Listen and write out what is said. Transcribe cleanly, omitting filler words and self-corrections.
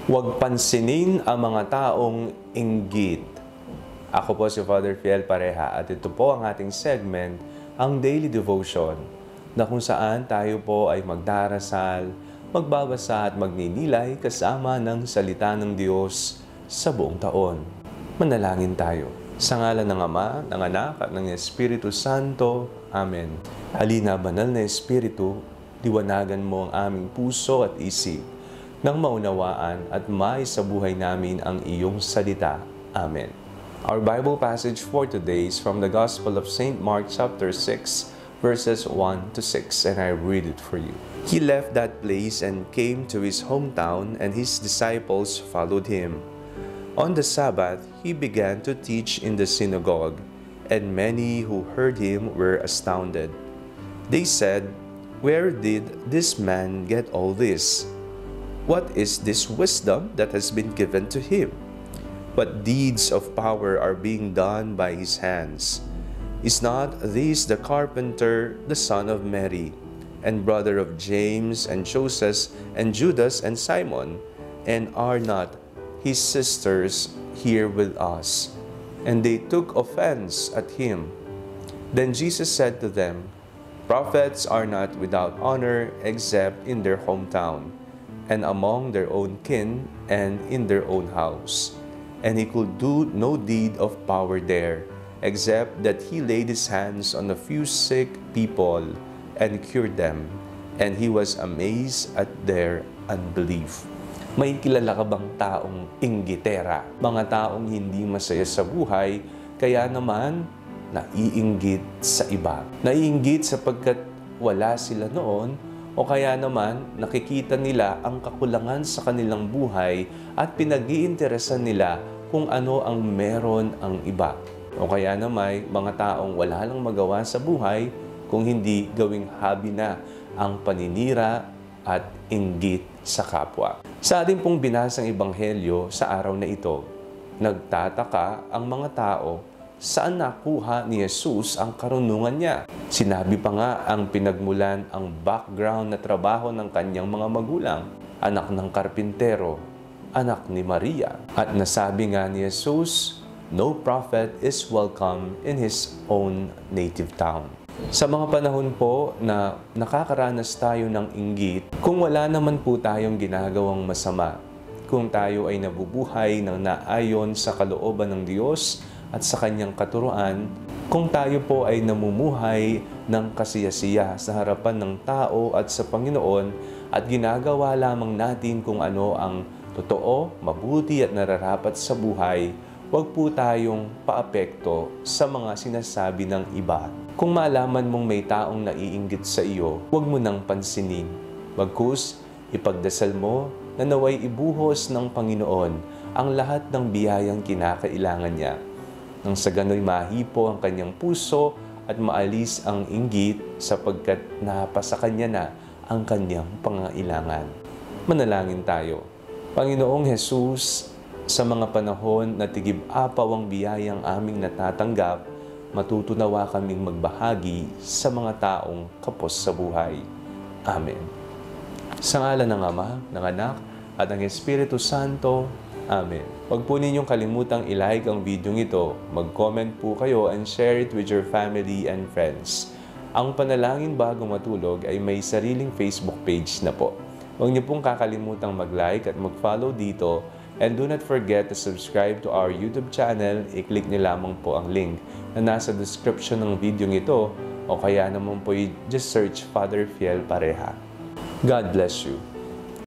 Huwag pansinin ang mga taong inggit. Ako po si Father Fiel Pareha at ito po ang ating segment, ang Daily Devotion, na kung saan tayo po ay magdarasal, magbabasa at magninilay kasama ng salita ng Diyos sa buong taon. Manalangin tayo. Sa ngalan ng Ama, ng Anak at ng Espiritu Santo. Amen. Halina, banal na Espiritu, liwanagan mo ang aming puso at isip nang maunawaan at maisabuhay namin ang iyong salita. Amen. Our Bible passage for today is from the Gospel of St. Mark chapter 6, verses 1 to 6, and I read it for you. He left that place and came to his hometown, and his disciples followed him. On the Sabbath, he began to teach in the synagogue, and many who heard him were astounded. They said, "Where did this man get all this? What is this wisdom that has been given to him? What deeds of power are being done by his hands? Is not this the carpenter, the son of Mary, and brother of James and Joseph and Judas and Simon? And are not his sisters here with us?" And they took offense at him. Then Jesus said to them, "Prophets are not without honor except in their hometown, and among their own kin, and in their own house." And he could do no deed of power there, except that he laid his hands on a few sick people and cured them. And he was amazed at their unbelief. May kilala ka bang taong inggitera? Mga taong hindi masaya sa buhay, kaya naman naiinggit sa iba. Naiinggit sapagkat wala sila noon, o kaya naman nakikita nila ang kakulangan sa kanilang buhay at pinag-iinteresan nila kung ano ang meron ang iba. O kaya naman mga taong wala lang magawa sa buhay kung hindi gawing hobby na ang paninira at inggit sa kapwa. Sa ating pong binasang ebanghelyo sa araw na ito, nagtataka ang mga tao saan nakuha ni Jesus ang karunungan niya. Sinabi pa nga ang pinagmulan ang background na trabaho ng kanyang mga magulang, anak ng karpintero, anak ni Maria. At nasabi nga ni Jesus, no prophet is welcome in his own native town. Sa mga panahon po na nakakaranas tayo ng inggit, kung wala naman po tayong ginagawang masama, kung tayo ay nabubuhay ng naayon sa kalooban ng Diyos at sa kanyang katuruan, kung tayo po ay namumuhay ng kasiyasiya sa harapan ng tao at sa Panginoon at ginagawa lamang natin kung ano ang totoo, mabuti at nararapat sa buhay, huwag po tayong paapekto sa mga sinasabi ng iba. Kung malaman mong may taong naiinggit sa iyo, huwag mo nang pansinin. Bagkus, ipagdasal mo na naway ibuhos ng Panginoon ang lahat ng biyayang kinakailangan niya, nang sa gano'y mahipo ang kanyang puso at maalis ang inggit sapagkat napasa kanya na ang kanyang pangailangan. Manalangin tayo. Panginoong Jesus, sa mga panahon na tigib-apaw ang biyayang aming natatanggap, matutunawa kaming magbahagi sa mga taong kapos sa buhay. Amen. Sa ngalan ng Ama, ng Anak, at ng Espiritu Santo. Amen. Huwag po ninyong kalimutang i-like ang video ito, mag-comment po kayo and share it with your family and friends. Ang Panalangin Bago Matulog ay may sariling Facebook page na po. Huwag niyo pong kakalimutang mag-like at mag-follow dito, and do not forget to subscribe to our YouTube channel. I-click niyo lamang po ang link na nasa description ng video ito, o kaya naman po just search Father Fiel Pareha. God bless you.